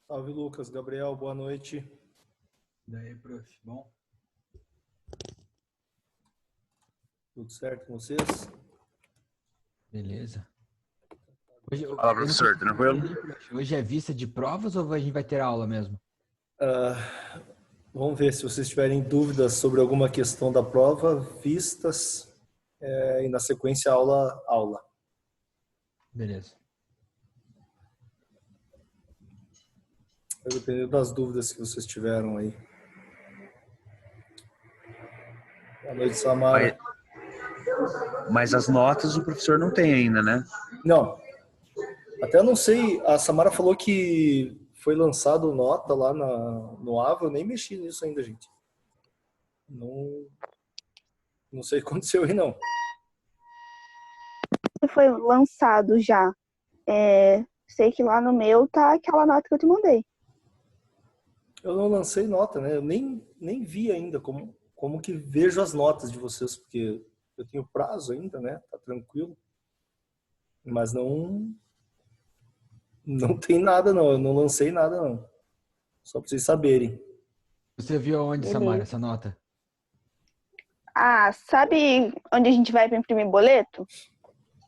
Salve, Lucas. Gabriel, boa noite. Daí, prof, bom? Tudo certo com vocês? Beleza. Fala, professor, tranquilo? Hoje é vista de provas ou a gente vai ter aula mesmo? Vamos ver se vocês tiverem dúvidas sobre alguma questão da prova, vistas, e na sequência aula. Beleza. Vai depender das dúvidas que vocês tiveram aí. Boa noite, Samara. Mas as notas o professor não tem ainda, né? Não. Até não sei, a Samara falou que foi lançado nota lá no AVA, eu nem mexi nisso ainda, gente. Não sei o que aconteceu aí, não. Foi lançado já. Sei que lá no meu tá aquela nota que eu te mandei. Eu não lancei nota, né? Eu nem vi ainda como que vejo as notas de vocês, porque eu tenho prazo ainda, né? Tá tranquilo. Mas não tem nada, não. Eu não lancei nada, não. Só pra vocês saberem. Você viu aonde, Beleza. Samara, essa nota? Ah, sabe onde a gente vai para imprimir boleto?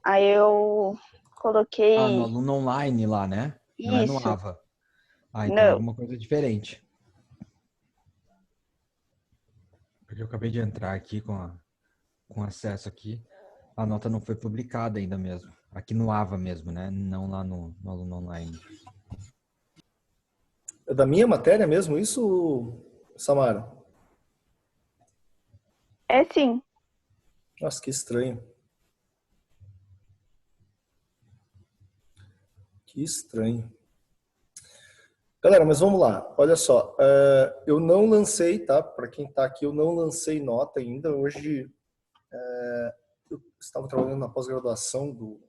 Aí eu coloquei No aluno online lá, né? Não é no isso. AVA. Então é Não. alguma coisa diferente. Porque eu acabei de entrar aqui com acesso aqui. A nota não foi publicada ainda mesmo. Aqui no AVA mesmo, né? Não lá no aluno online. É da minha matéria mesmo isso, Samara? É sim. Nossa, que estranho. Que estranho. Galera, mas vamos lá. Olha só, eu não lancei, tá? Para quem está aqui, eu não lancei nota ainda. Hoje eu estava trabalhando na pós-graduação do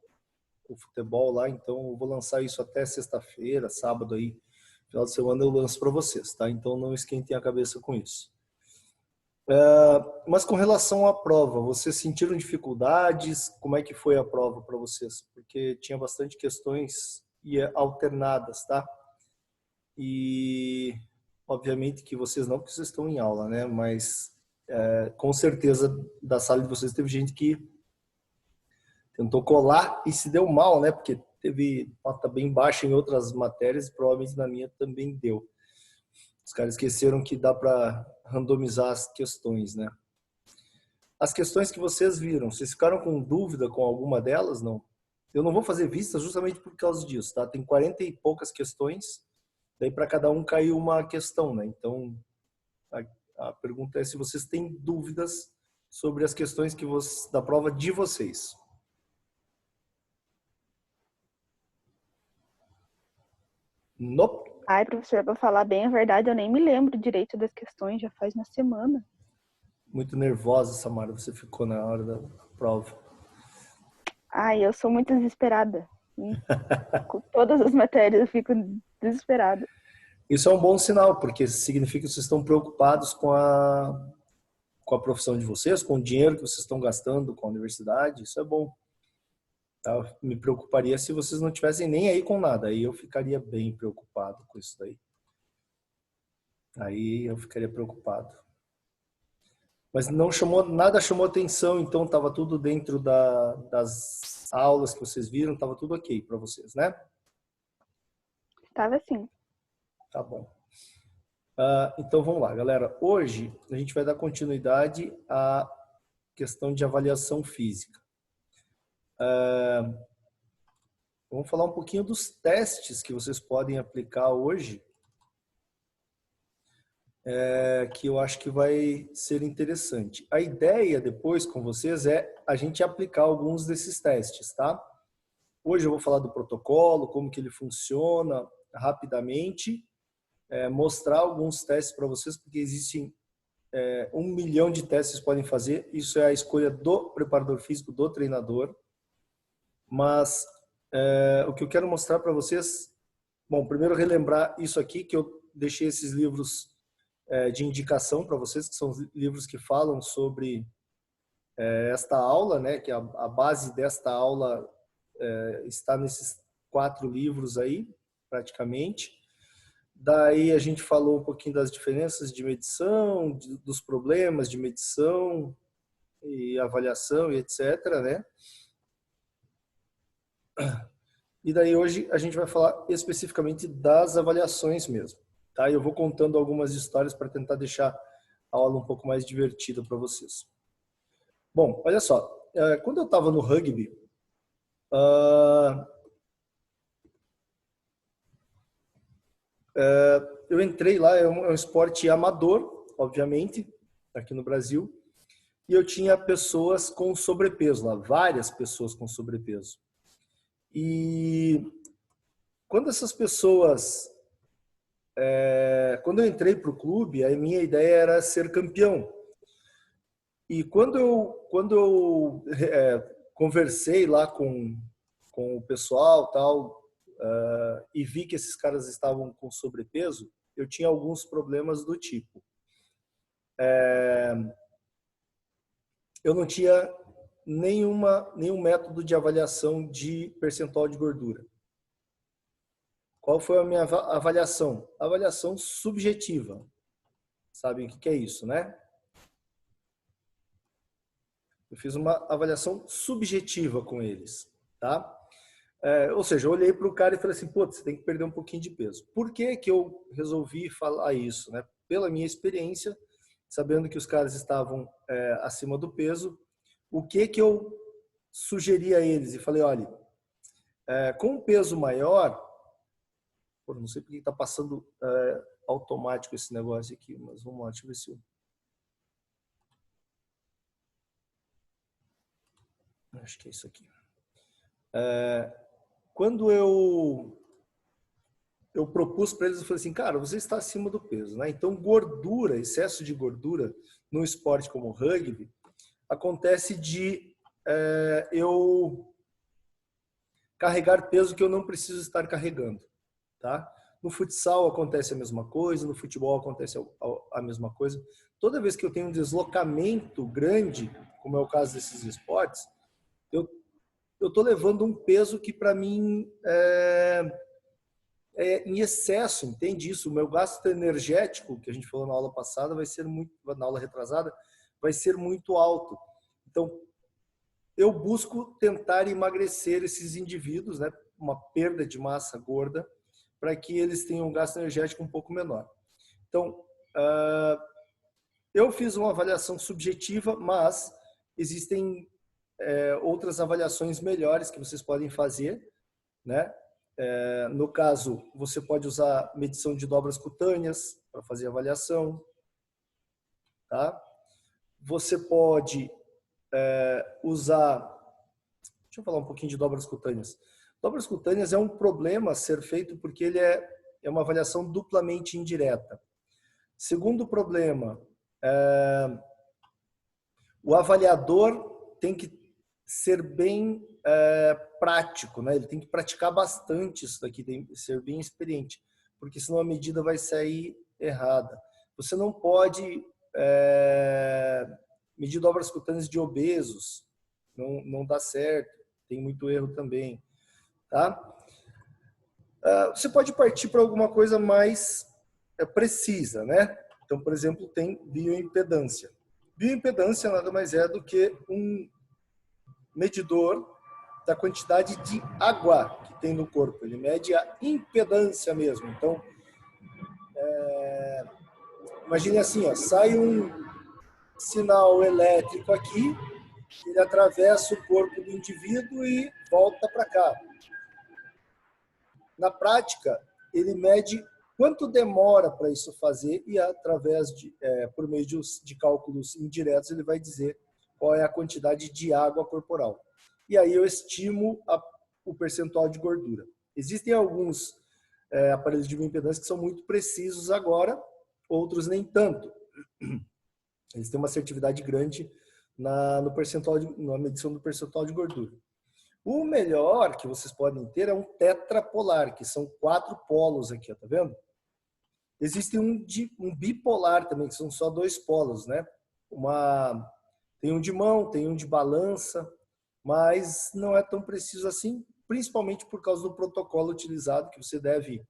futebol lá, então eu vou lançar isso até sexta-feira, sábado aí. Final de semana eu lanço para vocês, tá? Então não esquentem a cabeça com isso. Mas com relação à prova, vocês sentiram dificuldades? Como é que foi a prova para vocês? Porque tinha bastante questões e alternadas, tá? E obviamente que vocês não, porque vocês estão em aula, né? Mas com certeza da sala de vocês teve gente que tentou colar e se deu mal, né? Porque teve nota bem baixa em outras matérias e provavelmente na minha também deu. Os caras esqueceram que dá para randomizar as questões, né? As questões que vocês viram, vocês ficaram com dúvida com alguma delas? Não. Eu não vou fazer vistas justamente por causa disso, tá? Tem 40 e poucas questões, daí para cada um caiu uma questão, né? Então, a pergunta é se vocês têm dúvidas sobre as questões da prova de vocês. Nope. Ai, professor, pra falar bem a verdade, eu nem me lembro direito das questões, já faz uma semana. Muito nervosa, Samara, você ficou na hora da prova. Ai, eu sou muito desesperada. Com todas as matérias eu fico desesperada. Isso é um bom sinal, porque significa que vocês estão preocupados com a profissão de vocês, com o dinheiro que vocês estão gastando com a universidade. Isso é bom. Tá? Me preocuparia se vocês não tivessem nem aí com nada. Aí eu ficaria bem preocupado com isso daí. Aí eu ficaria preocupado. Mas nada chamou atenção, então estava tudo dentro das aulas que vocês viram, estava tudo ok para vocês, né? Estava assim. Tá bom. Então vamos lá, galera. Hoje a gente vai dar continuidade à questão de avaliação física. Vamos falar um pouquinho dos testes que vocês podem aplicar hoje, que eu acho que vai ser interessante. A ideia depois com vocês é a gente aplicar alguns desses testes, tá? Hoje eu vou falar do protocolo, como que ele funciona rapidamente, mostrar alguns testes para vocês, porque existem 1 milhão de testes que podem fazer. Isso é a escolha do preparador físico, do treinador. Mas o que eu quero mostrar para vocês, bom, primeiro relembrar isso aqui, que eu deixei esses livros de indicação para vocês, que são livros que falam sobre esta aula, né? Que a base desta aula está nesses 4 livros aí, praticamente. Daí a gente falou um pouquinho das diferenças de medição, dos problemas de medição e avaliação e etc, né? E daí hoje a gente vai falar especificamente das avaliações mesmo, tá? Eu vou contando algumas histórias para tentar deixar a aula um pouco mais divertida para vocês. Bom, olha só, quando eu estava no rugby, eu entrei lá, é um esporte amador, obviamente, aqui no Brasil, e eu tinha pessoas com sobrepeso lá, várias pessoas com sobrepeso. E quando essas pessoas, quando eu entrei para o clube, a minha ideia era ser campeão. E quando eu conversei lá com o pessoal tal, e vi que esses caras estavam com sobrepeso, eu tinha alguns problemas do tipo. Eu não tinha nenhum método de avaliação de percentual de gordura. Qual foi a minha avaliação? Avaliação subjetiva. Sabem o que é isso, né? Eu fiz uma avaliação subjetiva com eles, tá? Ou seja, eu olhei para o cara e falei assim, pô, você tem que perder um pouquinho de peso. Por que que eu resolvi falar isso, né? Pela minha experiência, sabendo que os caras estavam acima do peso, o que que eu sugeri a eles? E falei, olha, com um peso maior, pô, não sei porque está passando automático esse negócio aqui, mas vamos lá, deixa eu ver se eu... Acho que é isso aqui. Quando eu propus para eles, eu falei assim, cara, você está acima do peso, né? Então, gordura, excesso de gordura num esporte como o rugby, acontece de eu carregar peso que eu não preciso estar carregando, tá? No futsal acontece a mesma coisa, no futebol acontece a mesma coisa. Toda vez que eu tenho um deslocamento grande, como é o caso desses esportes, eu estou levando um peso que para mim em excesso, entende isso? O meu gasto energético, que a gente falou na aula passada, na aula retrasada, vai ser muito alto. Então, eu busco tentar emagrecer esses indivíduos, né? Uma perda de massa gorda, para que eles tenham um gasto energético um pouco menor. Então, eu fiz uma avaliação subjetiva, mas existem outras avaliações melhores que vocês podem fazer, né? No caso, você pode usar medição de dobras cutâneas para fazer avaliação, tá? Você pode usar... Deixa eu falar um pouquinho de dobras cutâneas. Dobras cutâneas é um problema a ser feito porque ele é uma avaliação duplamente indireta. Segundo problema, o avaliador tem que ser bem prático, né? Ele tem que praticar bastante isso daqui, tem que ser bem experiente, porque senão a medida vai sair errada. Você não pode medir dobras cutâneas de obesos, não dá certo, tem muito erro também, tá? Você pode partir para alguma coisa mais precisa, né? Então, por exemplo, tem bioimpedância. Bioimpedância nada mais é do que um medidor da quantidade de água que tem no corpo. Ele mede a impedância mesmo. Então, imagine assim, ó, sai um sinal elétrico aqui, ele atravessa o corpo do indivíduo e volta para cá. Na prática, ele mede quanto demora para isso fazer e por meio de cálculos indiretos, ele vai dizer qual é a quantidade de água corporal. E aí eu estimo o percentual de gordura. Existem alguns aparelhos de bioimpedância que são muito precisos agora, outros nem tanto. Eles têm uma assertividade grande na medição do percentual de gordura. O melhor que vocês podem ter é um tetrapolar, que são 4 polos aqui, tá vendo? Existe um bipolar também, que são só 2 polos, né? Tem um de mão, tem um de balança, mas não é tão preciso assim, principalmente por causa do protocolo utilizado, que você deve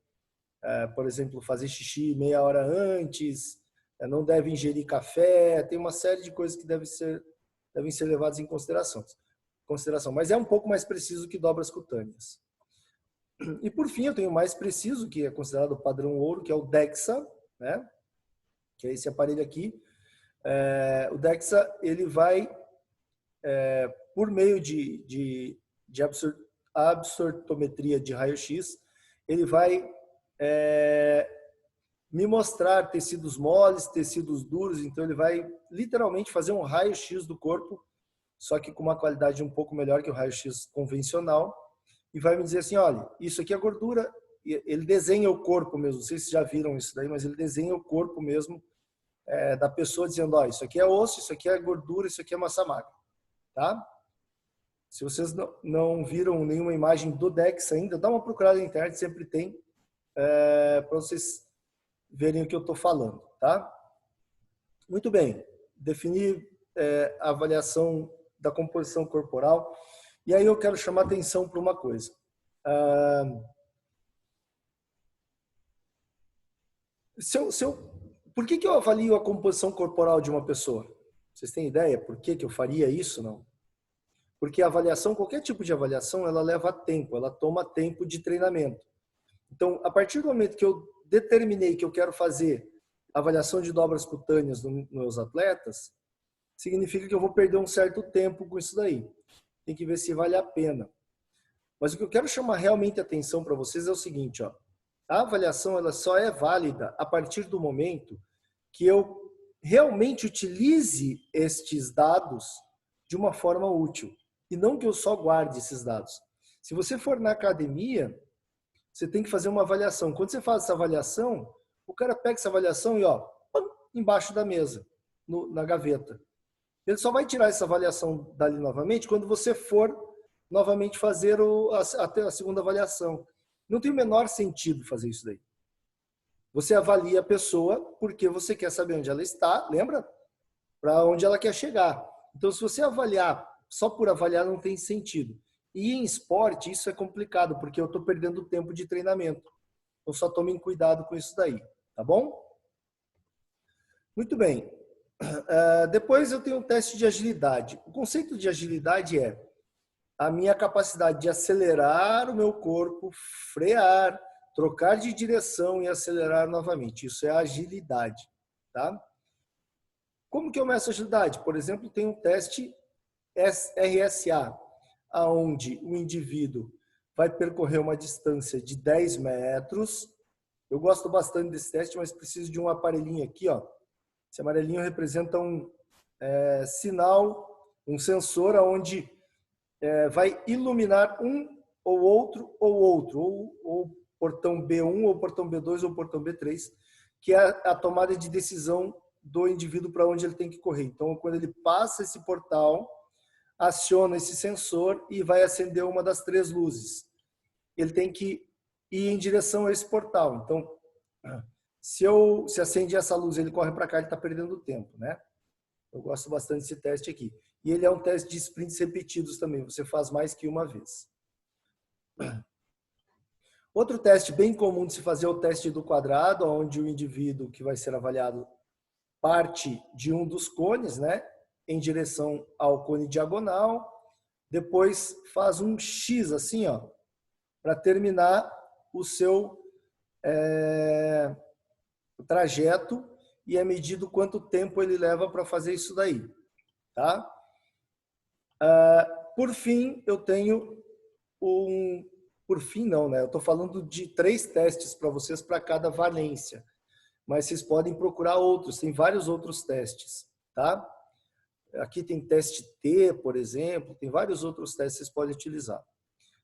por exemplo, fazer xixi meia hora antes, não deve ingerir café, tem uma série de coisas que devem ser levadas em consideração. Mas é um pouco mais preciso que dobras cutâneas. E por fim, eu tenho o mais preciso, que é considerado o padrão ouro, que é o DEXA, né? Que é esse aparelho aqui. O DEXA, ele vai, por meio de absortometria de raio-x, ele vai me mostrar tecidos moles, tecidos duros, então ele vai literalmente fazer um raio-x do corpo, só que com uma qualidade um pouco melhor que o raio-x convencional, e vai me dizer assim, olha, isso aqui é gordura, ele desenha o corpo mesmo, não sei se já viram isso daí, mas ele desenha o corpo mesmo da pessoa, dizendo, ó, isso aqui é osso, isso aqui é gordura, isso aqui é massa magra, tá? Se vocês não viram nenhuma imagem do DEXA ainda, dá uma procurada na internet, sempre tem, para vocês verem o que eu estou falando, tá? Muito bem, definir a avaliação da composição corporal, e aí eu quero chamar atenção para uma coisa. Por que eu avalio a composição corporal de uma pessoa? Vocês têm ideia por que eu faria isso, não? Porque a avaliação, qualquer tipo de avaliação, ela leva tempo, ela toma tempo de treinamento. Então, a partir do momento que eu determinei que eu quero fazer avaliação de dobras cutâneas nos meus atletas, significa que eu vou perder um certo tempo com isso daí. Tem que ver se vale a pena. Mas o que eu quero chamar realmente a atenção para vocês é o seguinte, ó. A avaliação ela só é válida a partir do momento que eu realmente utilize estes dados de uma forma útil e não que eu só guarde esses dados. Se você for na academia, você tem que fazer uma avaliação. Quando você faz essa avaliação, o cara pega essa avaliação e ó, embaixo da mesa, na gaveta. Ele só vai tirar essa avaliação dali novamente quando você for novamente fazer a segunda avaliação. Não tem o menor sentido fazer isso daí. Você avalia a pessoa porque você quer saber onde ela está, lembra? Para onde ela quer chegar. Então, se você avaliar só por avaliar, não tem sentido. E em esporte, isso é complicado, porque eu estou perdendo tempo de treinamento. Então, só tomem cuidado com isso daí, tá bom? Muito bem. Depois eu tenho um teste de agilidade. O conceito de agilidade é a minha capacidade de acelerar o meu corpo, frear, trocar de direção e acelerar novamente. Isso é agilidade, tá? Como que eu meço agilidade? Por exemplo, tem um teste RSA, onde o indivíduo vai percorrer uma distância de 10 metros. Eu gosto bastante desse teste, mas preciso de um aparelhinho aqui, ó. Esse amarelinho representa um sinal, um sensor onde vai iluminar um ou outro, ou portão B1, ou portão B2, ou portão B3, que é a tomada de decisão do indivíduo para onde ele tem que correr. Então, quando ele passa esse portal, aciona esse sensor e vai acender uma das 3 luzes. Ele tem que ir em direção a esse portal. Então, se acende essa luz, ele corre para cá, ele está perdendo tempo, né? Eu gosto bastante desse teste aqui. E ele é um teste de sprints repetidos também. Você faz mais que uma vez. Outro teste bem comum de se fazer é o teste do quadrado, onde o indivíduo que vai ser avaliado parte de um dos cones, né? Em direção ao cone diagonal. Depois faz um X assim, ó, para terminar o seu trajeto e é medido quanto tempo ele leva para fazer isso daí, tá? Por fim, eu tenho por fim não, né? Eu estou falando de 3 testes para vocês para cada valência, mas vocês podem procurar outros, tem vários outros testes, tá? Aqui tem teste T, por exemplo, tem vários outros testes que vocês podem utilizar.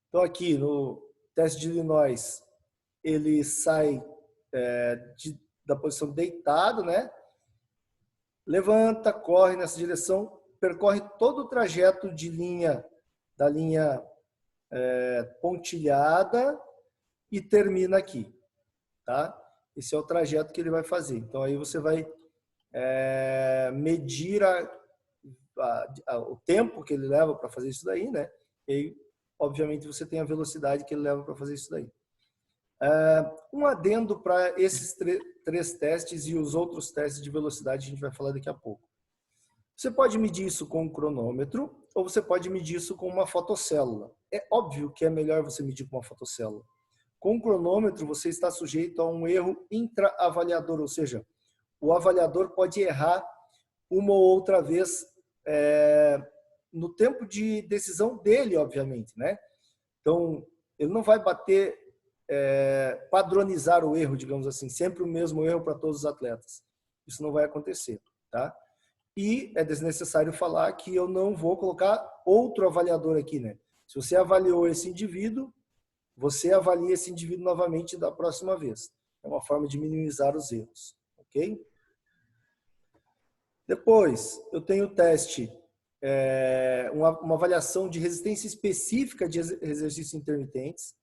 Então aqui no teste de Illinois, ele sai da posição deitado, né? Levanta, corre nessa direção, percorre todo o trajeto da linha pontilhada e termina aqui, tá? Esse é o trajeto que ele vai fazer. Então aí você vai medir o tempo que ele leva para fazer isso daí, né? E aí, obviamente, você tem a velocidade que ele leva para fazer isso daí. Um adendo para esses três testes e os outros testes de velocidade a gente vai falar daqui a pouco. Você pode medir isso com um cronômetro ou você pode medir isso com uma fotocélula. É óbvio que é melhor você medir com uma fotocélula. Com o cronômetro, você está sujeito a um erro intra-avaliador, ou seja, o avaliador pode errar uma ou outra vez no tempo de decisão dele, obviamente, né? Então, ele não vai padronizar o erro, digamos assim, sempre o mesmo erro para todos os atletas. Isso não vai acontecer, tá? E é desnecessário falar que eu não vou colocar outro avaliador aqui, né? Se você avaliou esse indivíduo, você avalia esse indivíduo novamente da próxima vez. É uma forma de minimizar os erros, ok? Depois, eu tenho o teste, uma avaliação de resistência específica de exercícios intermitentes.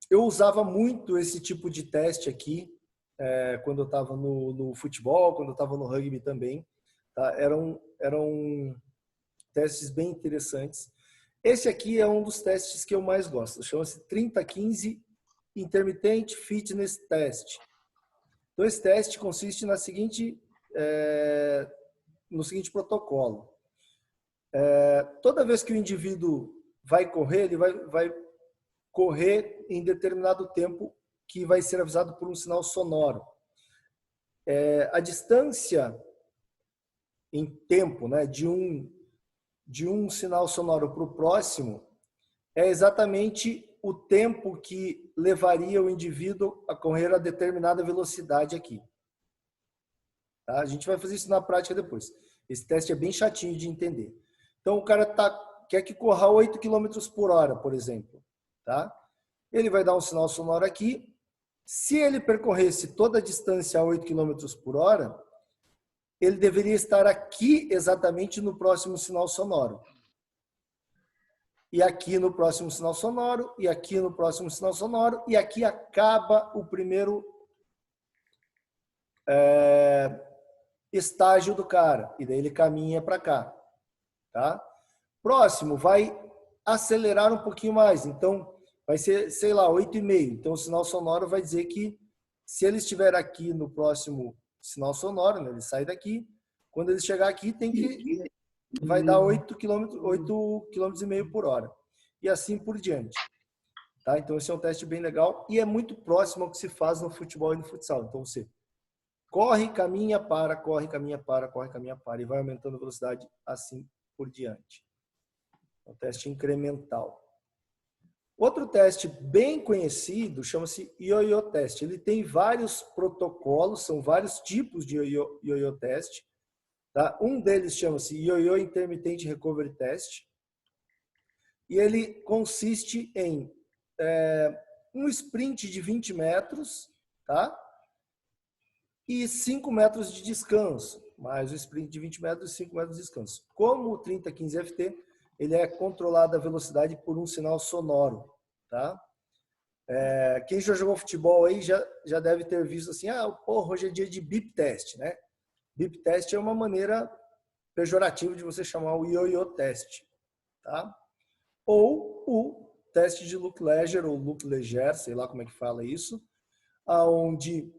Eu usava muito esse tipo de teste aqui, quando eu estava no futebol, quando eu estava no rugby também. Tá? Eram testes bem interessantes. Esse aqui é um dos testes que eu mais gosto. Chama-se 30-15 Intermittent Fitness Test. Então, esse teste consiste no seguinte protocolo. Toda vez que o indivíduo vai correr, ele vai correr em determinado tempo que vai ser avisado por um sinal sonoro. A distância em tempo, né, de um sinal sonoro para o próximo é exatamente o tempo que levaria o indivíduo a correr a determinada velocidade aqui. Tá? A gente vai fazer isso na prática depois. Esse teste é bem chatinho de entender. Então, o cara quer que corra 8 km por hora, por exemplo. Tá? Ele vai dar um sinal sonoro aqui. Se ele percorresse toda a distância a 8 km por hora, ele deveria estar aqui exatamente no próximo sinal sonoro. E aqui no próximo sinal sonoro, e aqui no próximo sinal sonoro, e aqui acaba o primeiro estágio do cara. E daí ele caminha para cá. Tá? Próximo vai acelerar um pouquinho mais. Então, vai ser, sei lá, 8,5. Então, o sinal sonoro vai dizer que se ele estiver aqui no próximo sinal sonoro, né, ele sai daqui. Quando ele chegar aqui, vai dar 8,5 km por hora. E assim por diante. Tá? Então, esse é um teste bem legal e é muito próximo ao que se faz no futebol e no futsal. Então, você corre, caminha, para, corre, caminha, para, corre, caminha, para. E vai aumentando a velocidade assim por diante. É um teste incremental. Outro teste bem conhecido chama-se Yo-Yo Test. Ele tem vários protocolos, são vários tipos de Yo-Yo Test. Tá? Um deles chama-se Yo-Yo Intermittent Recovery Test. E ele consiste em um sprint de 20 metros, tá? E 5 metros de descanso. Mais o sprint de 20 metros e 5 metros de descanso. Como o 30-15 FT, ele é controlado a velocidade por um sinal sonoro, tá? Quem já jogou futebol aí já deve ter visto assim, hoje é dia de beep test, né? Beep test é uma maneira pejorativa de você chamar o yo-yo test, tá? Ou o teste de Luke Leger ou Luke Leger, sei lá como é que fala isso, aonde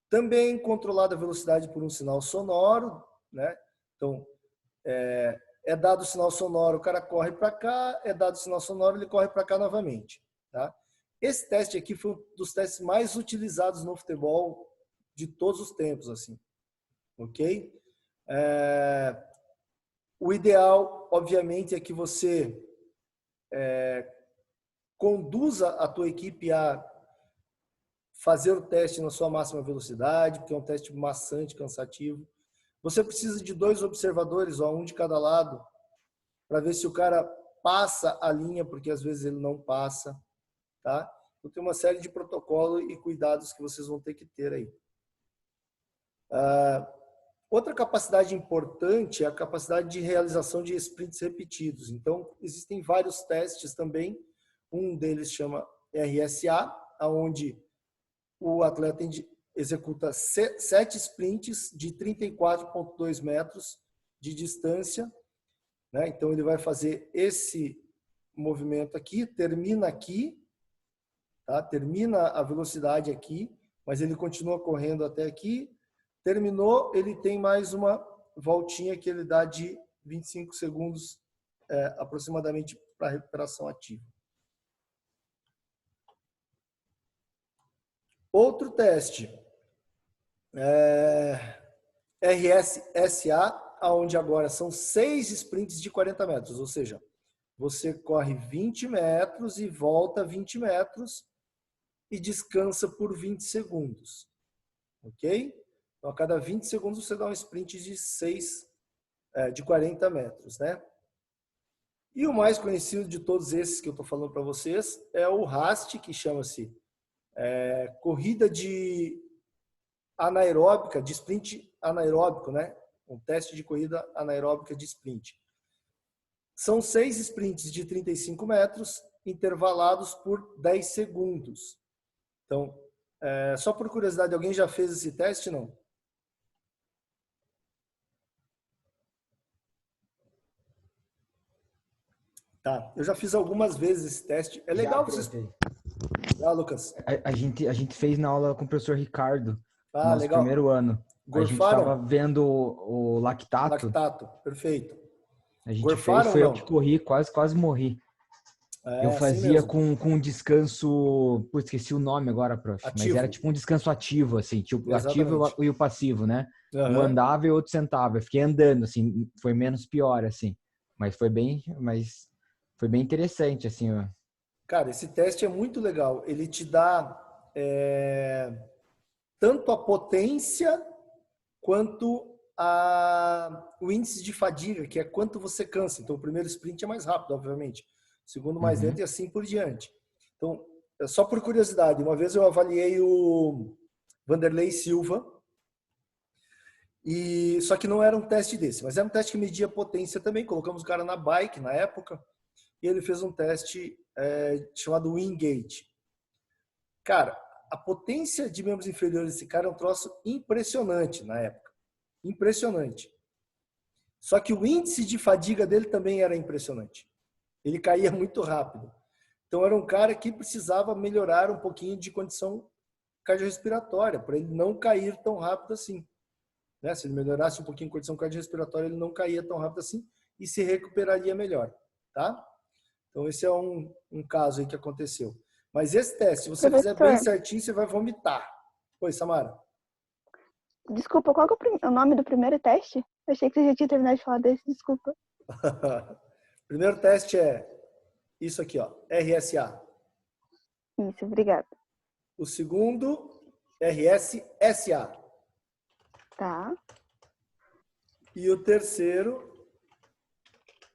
também controlada a velocidade por um sinal sonoro, né? Então, é dado o sinal sonoro, o cara corre para cá, é dado o sinal sonoro, ele corre para cá novamente, tá? Esse teste aqui foi um dos testes mais utilizados no futebol de todos os tempos, assim, ok? O ideal, obviamente, é que você conduza a tua equipe a fazer o teste na sua máxima velocidade, porque é um teste maçante, cansativo. Você precisa de 2 observadores, um de cada lado, para ver se o cara passa a linha, porque às vezes ele não passa, tá? Então tem uma série de protocolos e cuidados que vocês vão ter que ter aí. Outra capacidade importante é a capacidade de realização de sprints repetidos. Então, existem vários testes também. Um deles chama RSA, onde o atleta executa 7 sprints de 34,2 metros de distância, né? Então, ele vai fazer esse movimento aqui, termina aqui, tá? Termina a velocidade aqui, mas ele continua correndo até aqui. Terminou, ele tem mais uma voltinha que ele dá de 25 segundos aproximadamente para recuperação ativa. Outro teste, RSSA, onde agora são 6 sprints de 40 metros, ou seja, você corre 20 metros e volta 20 metros e descansa por 20 segundos, ok? Então, a cada 20 segundos você dá um sprint de 40 metros, né? E o mais conhecido de todos esses que eu estou falando para vocês é o RAST, que chama-se corrida de anaeróbica, de sprint anaeróbico, né? Um teste de corrida anaeróbica de sprint. São 6 sprints de 35 metros, intervalados por 10 segundos. Então, só por curiosidade, alguém já fez esse teste, não? Tá, eu já fiz algumas vezes esse teste. É legal vocês... Ah, Lucas. A gente fez na aula com o professor Ricardo, no nosso legal. primeiro ano. Gorfaram? A gente estava vendo o lactato. Lactato, perfeito. A gente Gorfaram, fez, foi não? eu que corri, quase morri. Eu fazia assim com um descanso... Putz, esqueci o nome agora, prof. Ativo. Mas era tipo um descanso ativo, assim. Tipo, o ativo e o passivo, né? Uhum. Um andava e o outro sentava. Eu fiquei andando, assim. Foi menos pior, assim. Mas foi bem interessante, assim, ó. Cara, esse teste é muito legal. Ele te dá tanto a potência quanto o índice de fadiga, que é quanto você cansa. Então, o primeiro sprint é mais rápido, obviamente. O segundo mais lento e assim por diante. Então, só por curiosidade, uma vez eu avaliei o Vanderlei Silva, só que não era um teste desse, mas era um teste que media potência também. Colocamos o cara na bike na época e ele fez um teste chamado Wingate. Cara, a potência de membros inferiores desse cara é um troço impressionante na época. Impressionante. Só que o índice de fadiga dele também era impressionante. Ele caía muito rápido. Então era um cara que precisava melhorar um pouquinho de condição cardiorrespiratória, para ele não cair tão rápido assim. Né? Se ele melhorasse um pouquinho a condição cardiorrespiratória, ele não caía tão rápido assim e se recuperaria melhor. Tá? Então esse é um caso aí que aconteceu. Mas esse teste, se você fizer bem certinho, você vai vomitar. Oi, Samara. Desculpa, qual que é o nome do primeiro teste? Eu achei que você já tinha terminado de falar desse, desculpa. Primeiro teste é isso aqui, ó, RSA. Isso, obrigada. O segundo, RSSA. Tá. E o terceiro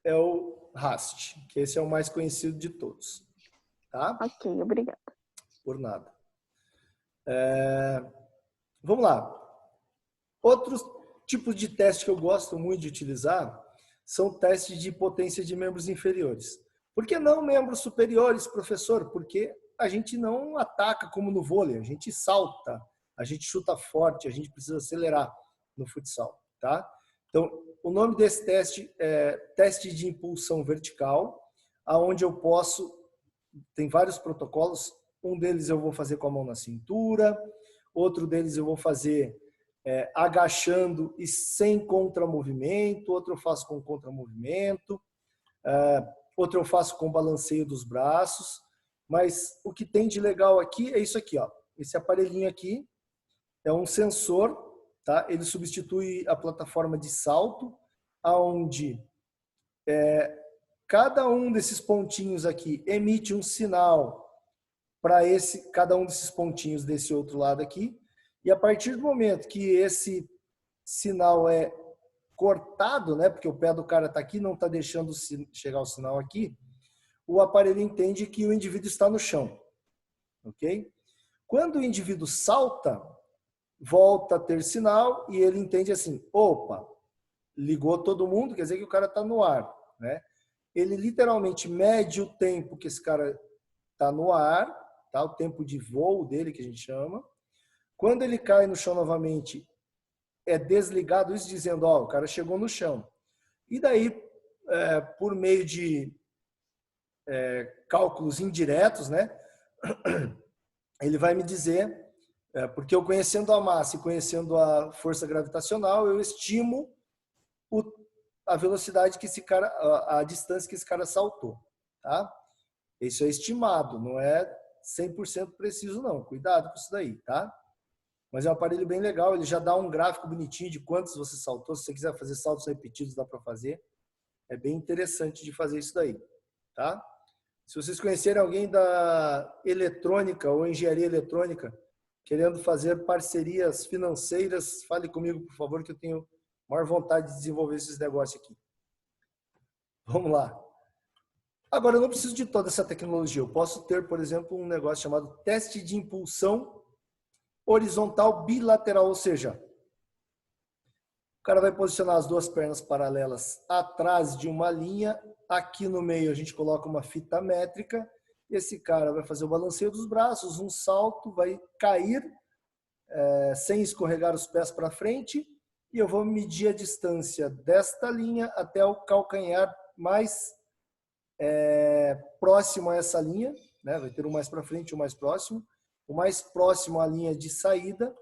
é o RAST, que esse é o mais conhecido de todos. Tá? Ok, obrigada. Por nada. Vamos lá. Outros tipos de teste que eu gosto muito de utilizar são testes de potência de membros inferiores. Por que não membros superiores, professor? Porque a gente não ataca como no vôlei, a gente salta, a gente chuta forte, a gente precisa acelerar no futsal, tá? Então, o nome desse teste é teste de impulsão vertical, aonde eu posso, tem vários protocolos, um deles eu vou fazer com a mão na cintura, outro deles eu vou fazer agachando e sem contramovimento, outro eu faço com contramovimento, outro eu faço com balanceio dos braços, mas o que tem de legal aqui é isso aqui, ó. Esse aparelhinho aqui é um sensor, tá? Ele substitui a plataforma de salto, aonde cada um desses pontinhos aqui emite um sinal para cada um desses pontinhos desse outro lado aqui. E a partir do momento que esse sinal é cortado, né, porque o pé do cara está aqui, não está deixando chegar o sinal aqui, o aparelho entende que o indivíduo está no chão. Ok? Quando o indivíduo salta, volta a ter sinal e ele entende assim, opa, ligou todo mundo, quer dizer que o cara está no ar. Né? Ele literalmente mede o tempo que esse cara está no ar, tá? O tempo de voo dele, que a gente chama. Quando ele cai no chão novamente, é desligado isso dizendo, ó, o cara chegou no chão. E daí, por meio de cálculos indiretos, né, ele vai me dizer, porque eu conhecendo a massa e conhecendo a força gravitacional, eu estimo a velocidade que esse cara, a distância que esse cara saltou, tá? Isso é estimado, não é 100% preciso não. Cuidado com isso daí, tá? Mas é um aparelho bem legal, ele já dá um gráfico bonitinho de quantos você saltou. Se você quiser fazer saltos repetidos, dá para fazer. É bem interessante de fazer isso daí, tá? Se vocês conhecerem alguém da eletrônica ou engenharia eletrônica, querendo fazer parcerias financeiras, fale comigo, por favor, que eu tenho maior vontade de desenvolver esses negócios aqui. Vamos lá. Agora, eu não preciso de toda essa tecnologia. Eu posso ter, por exemplo, um negócio chamado teste de impulsão horizontal bilateral, ou seja, o cara vai posicionar as duas pernas paralelas atrás de uma linha. Aqui no meio a gente coloca uma fita métrica. Esse cara vai fazer o balanceio dos braços, um salto, vai cair sem escorregar os pés para frente. E eu vou medir a distância desta linha até o calcanhar mais próximo a essa linha, né? Vai ter um mais para frente e um mais próximo. O mais próximo à linha de saída.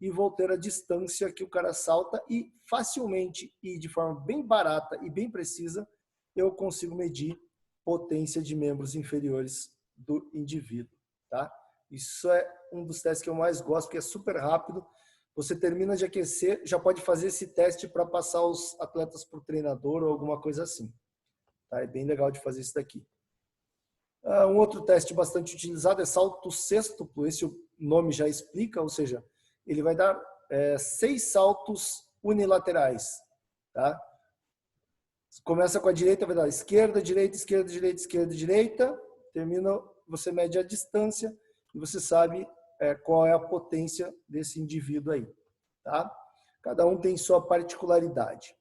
E vou ter a distância que o cara salta e facilmente e de forma bem barata e bem precisa eu consigo medir potência de membros inferiores do indivíduo, tá? Isso é um dos testes que eu mais gosto, porque é super rápido. Você termina de aquecer, já pode fazer esse teste para passar os atletas para o treinador ou alguma coisa assim. Tá? É bem legal de fazer isso daqui. Um outro teste bastante utilizado é salto sextuplo. Esse o nome já explica, ou seja, ele vai dar 6 saltos unilaterais, tá? Começa com a direita, vai dar esquerda, direita, esquerda, direita, esquerda, direita. Termina, você mede a distância e você sabe qual é a potência desse indivíduo aí, tá? Cada um tem sua particularidade.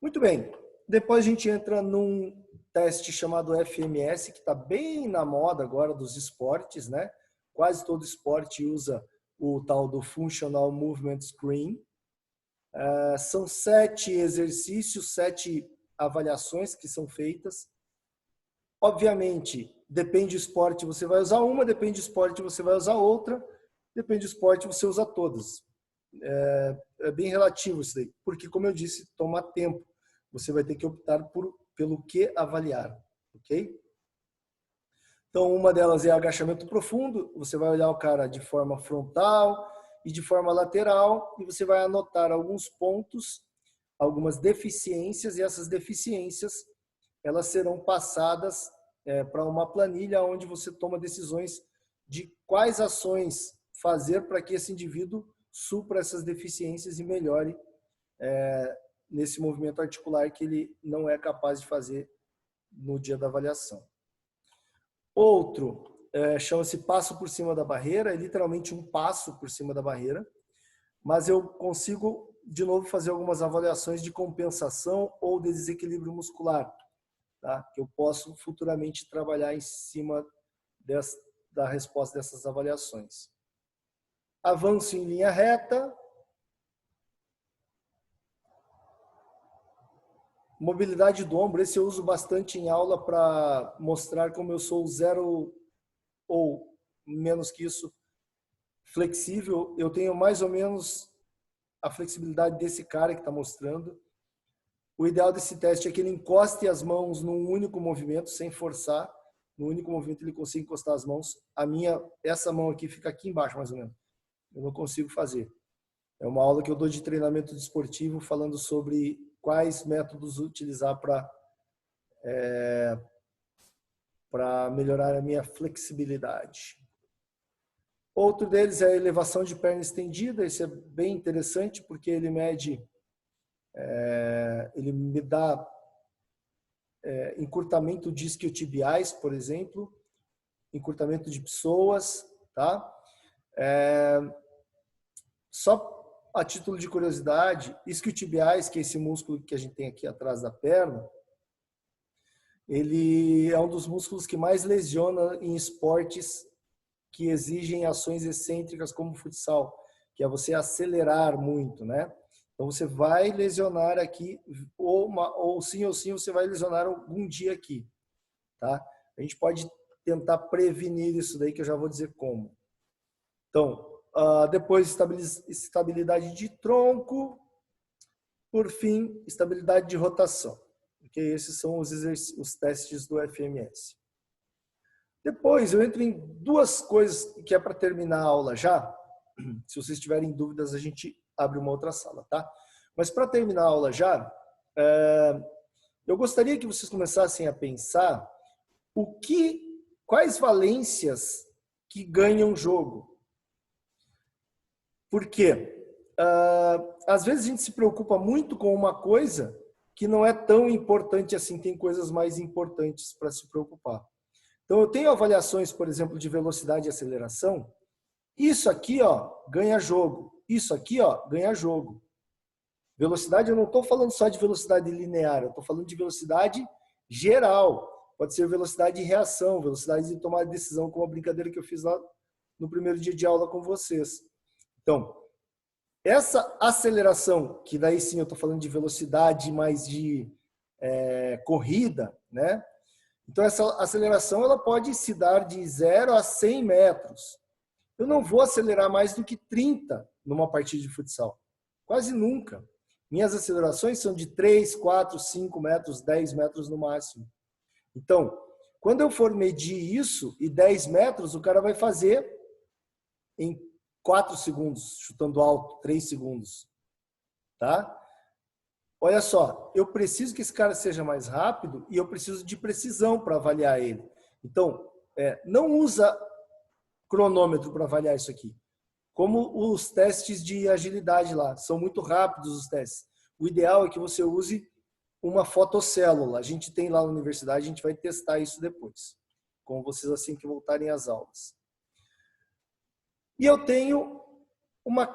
Muito bem. Depois a gente entra num teste chamado FMS, que está bem na moda agora dos esportes, né? Quase todo esporte usa o tal do Functional Movement Screen. São 7 exercícios, 7 avaliações que são feitas. Obviamente, depende do esporte, você vai usar uma, depende do esporte, você vai usar outra, depende do esporte, você usa todas. É bem relativo isso daí, porque, como eu disse, toma tempo. Você vai ter que optar pelo que avaliar, ok? Então, uma delas é agachamento profundo. Você vai olhar o cara de forma frontal e de forma lateral e você vai anotar alguns pontos, algumas deficiências, e essas deficiências elas serão passadas para uma planilha onde você toma decisões de quais ações fazer para que esse indivíduo supra essas deficiências e melhore nesse movimento articular que ele não é capaz de fazer no dia da avaliação. Outro chama-se passo por cima da barreira, é literalmente um passo por cima da barreira, mas eu consigo, de novo, fazer algumas avaliações de compensação ou desequilíbrio muscular, tá? Que eu posso futuramente trabalhar em cima da resposta dessas avaliações. Avanço em linha reta. Mobilidade do ombro, esse eu uso bastante em aula para mostrar como eu sou zero ou menos que isso flexível. Eu tenho mais ou menos a flexibilidade desse cara que está mostrando. O ideal desse teste é que ele encoste as mãos num único movimento, sem forçar. No único movimento ele consiga encostar as mãos. Essa mão aqui fica aqui embaixo, mais ou menos. Eu não consigo fazer. É uma aula que eu dou de treinamento desportivo falando sobre quais métodos utilizar para melhorar a minha flexibilidade. Outro deles é a elevação de perna estendida. Esse é bem interessante porque ele mede, ele me dá encurtamento de isquiotibiais, por exemplo, encurtamento de psoas, tá? Só a título de curiosidade, isquiotibiais, que é esse músculo que a gente tem aqui atrás da perna, ele é um dos músculos que mais lesiona em esportes que exigem ações excêntricas como futsal, que é você acelerar muito, né? Então você vai lesionar aqui, ou sim você vai lesionar algum dia aqui, tá? A gente pode tentar prevenir isso daí, que eu já vou dizer como. Então, depois estabilidade de tronco, por fim, estabilidade de rotação. Porque esses são os testes do FMS. Depois, eu entro em duas coisas que é para terminar a aula já. Se vocês tiverem dúvidas, a gente abre uma outra sala, tá? Mas para terminar a aula já, eu gostaria que vocês começassem a pensar quais valências que ganham o jogo. Por quê? Às vezes a gente se preocupa muito com uma coisa que não é tão importante assim, tem coisas mais importantes para se preocupar. Então, eu tenho avaliações, por exemplo, de velocidade e aceleração. Isso aqui, ó, ganha jogo. Isso aqui, ó, ganha jogo. Velocidade, eu não estou falando só de velocidade linear, eu estou falando de velocidade geral. Pode ser velocidade de reação, velocidade de tomar decisão, como a brincadeira que eu fiz lá no primeiro dia de aula com vocês. Então, essa aceleração, que daí sim eu estou falando de velocidade mais de corrida, né? Então, essa aceleração ela pode se dar de 0 a 100 metros. Eu não vou acelerar mais do que 30 numa partida de futsal. Quase nunca. Minhas acelerações são de 3, 4, 5 metros, 10 metros no máximo. Então, quando eu for medir isso, e 10 metros, o cara vai fazer em 4 segundos, chutando alto, 3 segundos. Tá? Olha só, eu preciso que esse cara seja mais rápido e eu preciso de precisão para avaliar ele. Então, não usa cronômetro para avaliar isso aqui. Como os testes de agilidade lá, são muito rápidos os testes. O ideal é que você use uma fotocélula. A gente tem lá na universidade, a gente vai testar isso depois, com vocês assim que voltarem às aulas. E eu tenho uma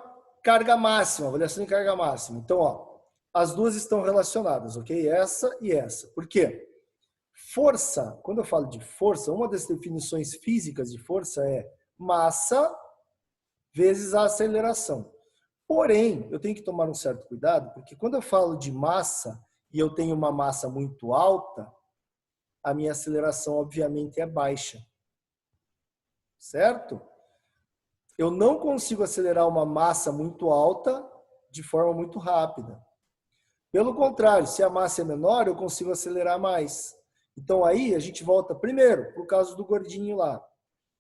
carga máxima, avaliação de carga máxima. Então, ó, as duas estão relacionadas, ok? Essa e essa. Por quê? Força, quando eu falo de força, uma das definições físicas de força é massa vezes a aceleração. Porém, eu tenho que tomar um certo cuidado, porque quando eu falo de massa e eu tenho uma massa muito alta, a minha aceleração, obviamente, é baixa. Certo? Eu não consigo acelerar uma massa muito alta de forma muito rápida. Pelo contrário, se a massa é menor, eu consigo acelerar mais. Então, aí a gente volta primeiro, por causa do gordinho lá.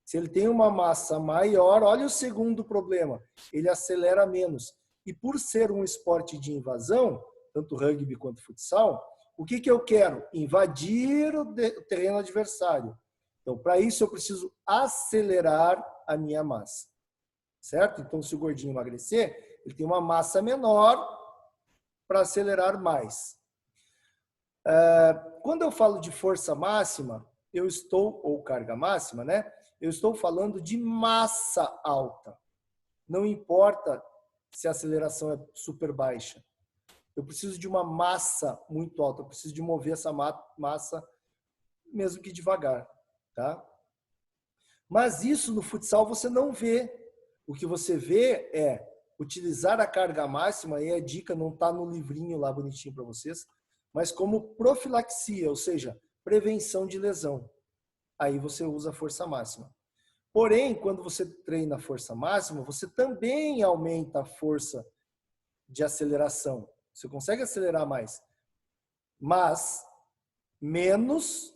Se ele tem uma massa maior, olha o segundo problema, ele acelera menos. E por ser um esporte de invasão, tanto rugby quanto futsal, o que eu quero? Invadir o terreno adversário. Então, para isso, eu preciso acelerar a minha massa. Certo? Então, se o gordinho emagrecer, ele tem uma massa menor para acelerar mais. Quando eu falo de força máxima, ou carga máxima, né? Eu estou falando de massa alta. Não importa se a aceleração é super baixa. Eu preciso de uma massa muito alta. Eu preciso de mover essa massa, mesmo que devagar. Tá? Mas isso no futsal você não vê. O que você vê é utilizar a carga máxima, e a dica não está no livrinho lá bonitinho para vocês, mas como profilaxia, ou seja, prevenção de lesão. Aí você usa a força máxima. Porém, quando você treina a força máxima, você também aumenta a força de aceleração. Você consegue acelerar mais, mas menos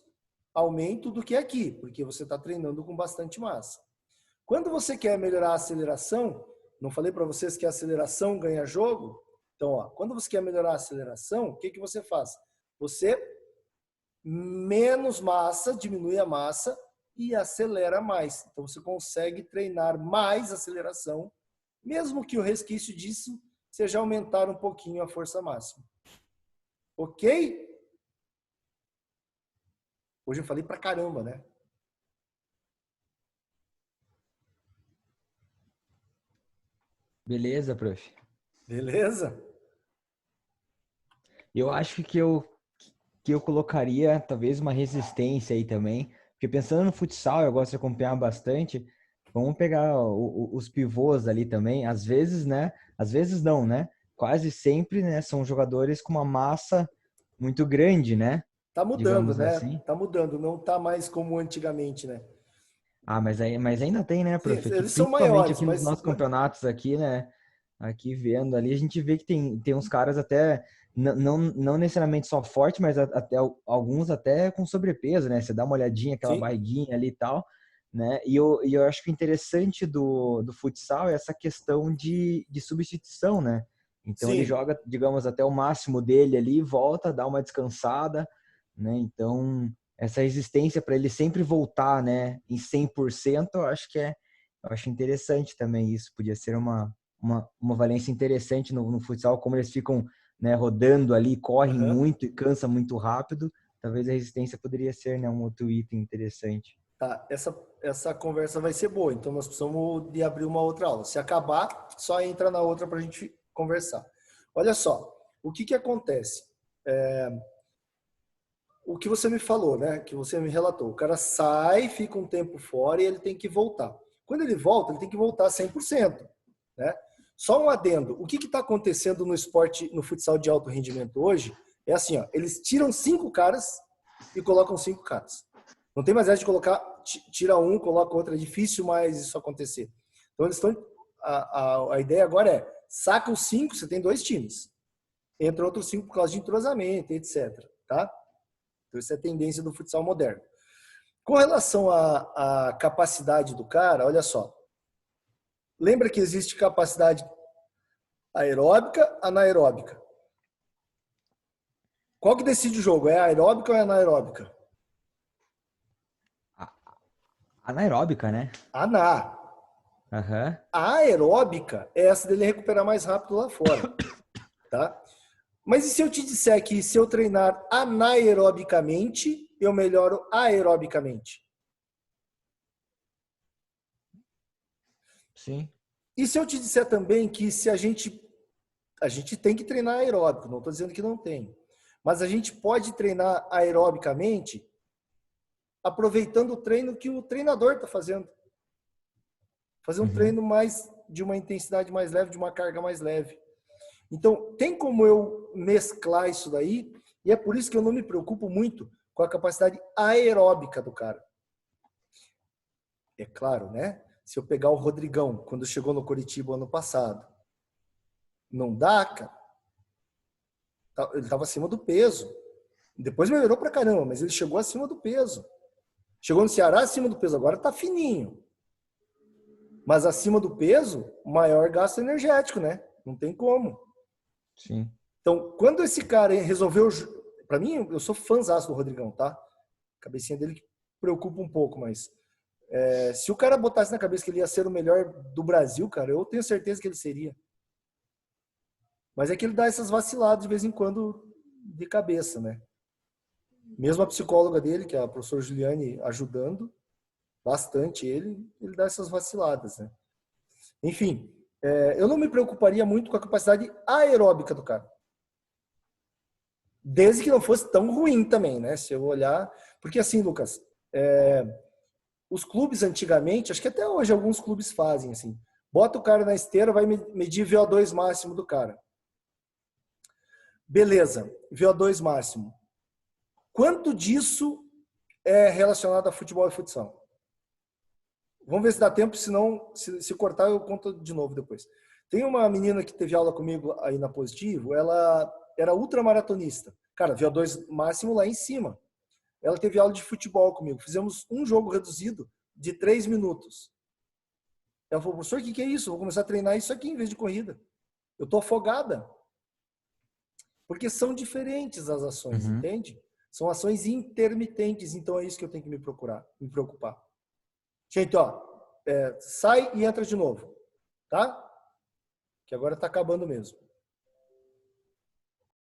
aumento do que aqui, porque você está treinando com bastante massa. Quando você quer melhorar a aceleração, não falei para vocês que a aceleração ganha jogo? Então, ó, quando você quer melhorar a aceleração, o que você faz? Você menos massa, diminui a massa e acelera mais. Então, você consegue treinar mais aceleração, mesmo que o resquício disso seja aumentar um pouquinho a força máxima. Ok? Hoje eu falei pra caramba, né? Beleza, prof. Beleza? Eu acho que eu colocaria talvez uma resistência aí também, porque pensando no futsal, eu gosto de acompanhar bastante. Vamos pegar os pivôs ali também. Às vezes, né? Às vezes não, né? Quase sempre, né? São jogadores com uma massa muito grande, né? Tá mudando, digamos né? assim. Tá mudando, não tá mais como antigamente, né? Ah, mas ainda tem, né, Sim, prof? Aqui, eles são principalmente maiores, aqui nos nossos campeonatos aqui, né? Aqui vendo ali, a gente vê que tem uns caras até, não necessariamente só forte, mas até alguns até com sobrepeso, né? Você dá uma olhadinha, aquela sim, barriguinha ali e tal, né? E eu acho que o interessante do futsal é essa questão de substituição, né? Então ele sim. joga, digamos, até o máximo dele ali, volta, dá uma descansada, né? Então essa resistência para ele sempre voltar, né, em 100%, eu acho interessante também isso. Podia ser uma valência interessante no futsal, como eles ficam, né, rodando ali, correm Aham. muito e cansa muito rápido. Talvez a resistência poderia ser, né, um outro item interessante. Tá, essa conversa vai ser boa, então nós precisamos de abrir uma outra aula. Se acabar, só entra na outra para a gente conversar. Olha só, o que que acontece? O que você me falou, né? Que você me relatou. O cara sai, fica um tempo fora e ele tem que voltar. Quando ele volta, ele tem que voltar 100%, né? Só um adendo. O que está acontecendo no esporte, no futsal de alto rendimento hoje? É assim, ó, eles tiram 5 caras e colocam 5 caras. Não tem mais essa de colocar, tira um, coloca outro. É difícil mais isso acontecer. Então eles estão. A ideia agora é saca os 5, você tem 2 times. Entra outros 5 por causa de entrosamento, etc. Tá? Então, isso é a tendência do futsal moderno. Com relação à capacidade do cara, olha só. Lembra que existe capacidade aeróbica, anaeróbica. Qual que decide o jogo? É a aeróbica ou é a anaeróbica? A anaeróbica, né? Ana. Aham. A aeróbica é essa dele recuperar mais rápido lá fora. Tá? Mas e se eu te disser que se eu treinar anaerobicamente, eu melhoro aerobicamente? Sim. E se eu te disser também que se a gente tem que treinar aeróbico, não estou dizendo que não tem, mas a gente pode treinar aerobicamente aproveitando o treino que o treinador está fazendo. Fazer um Uhum. treino mais de uma intensidade mais leve, de uma carga mais leve. Então, tem como eu mesclar isso daí, e é por isso que eu não me preocupo muito com a capacidade aeróbica do cara. É claro, né? Se eu pegar o Rodrigão, quando chegou no Coritiba ano passado, não dá, cara. Ele estava acima do peso. Depois melhorou pra caramba, mas ele chegou acima do peso. Chegou no Ceará acima do peso, agora tá fininho. Mas acima do peso, maior gasto energético, né? Não tem como. Sim. Então, quando esse cara resolveu... Pra mim, eu sou fãzaço do Rodrigão, tá? A cabecinha dele preocupa um pouco, mas... se o cara botasse na cabeça que ele ia ser o melhor do Brasil, cara, eu tenho certeza que ele seria. Mas é que ele dá essas vaciladas de vez em quando de cabeça, né? Mesmo a psicóloga dele, que é a professora Juliane, ajudando bastante ele dá essas vaciladas, né? Enfim, eu não me preocuparia muito com a capacidade aeróbica do cara. Desde que não fosse tão ruim também, né? Se eu olhar... Porque assim, Lucas, os clubes antigamente, acho que até hoje alguns clubes fazem assim, bota o cara na esteira, vai medir VO2 máximo do cara. Beleza, VO2 máximo. Quanto disso é relacionado a futebol e futsal? Vamos ver se dá tempo, senão, se cortar, eu conto de novo depois. Tem uma menina que teve aula comigo aí na Positivo, ela era ultramaratonista. Cara, VO2 máximo lá em cima. Ela teve aula de futebol comigo. Fizemos um jogo reduzido de 3 minutos. Ela falou, professor, o que é isso? Eu vou começar a treinar isso aqui em vez de corrida. Eu tô afogada. Porque são diferentes as ações, Uhum. entende? São ações intermitentes, então é isso que eu tenho que me preocupar. Gente, ó, sai e entra de novo, tá? Que agora tá acabando mesmo.